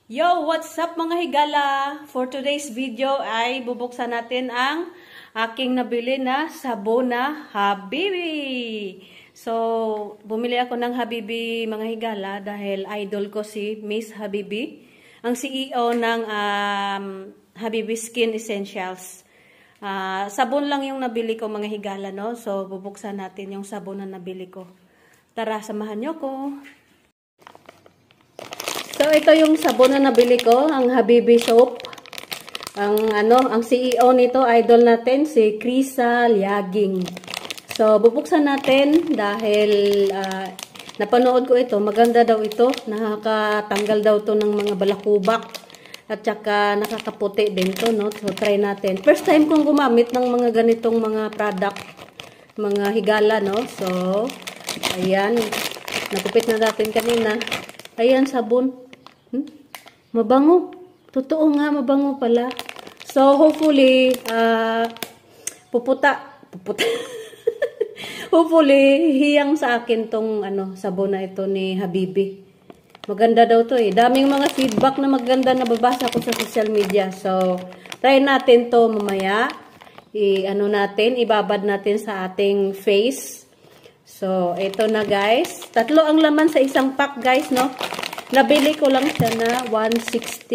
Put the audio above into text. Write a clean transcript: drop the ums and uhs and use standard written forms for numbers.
Yo, what's up mga higala? For today's video ay bubuksan natin ang aking nabili na sabon na Habibi. So, bumili ako ng Habibi mga higala dahil idol ko si Miss Habibi, ang CEO ng Habibi Skin Essentials. Sabon lang yung nabili ko mga higala, no? So, bubuksan natin yung sabon na nabili ko. Tara, samahan nyo ko. So, ito yung sabon na nabili ko, ang Habibi Soap. Ang CEO nito, idol natin, si Krisa Liaging. So, bubuksan natin dahil napanood ko ito. Maganda daw ito. Nakakatanggal daw to ng mga balakubak. At saka nakakaputi din to, no? So, try natin. First time kong gumamit ng mga ganitong mga product, mga higala, no? So, ayan. Nakupit na natin kanina. Ayan, sabon. Mabango. Totoo nga, mabango pala. So, hopefully, puputa. Hopefully, hiyang sa akin tong sabon na ito ni Habibi. Maganda daw to eh. Daming mga feedback na maganda na babasa ko sa social media. So, try natin to mamaya. Ibabad natin sa ating face. So, ito na guys. Tatlo ang laman sa isang pack guys, no? Nabili ko lang siya na 160.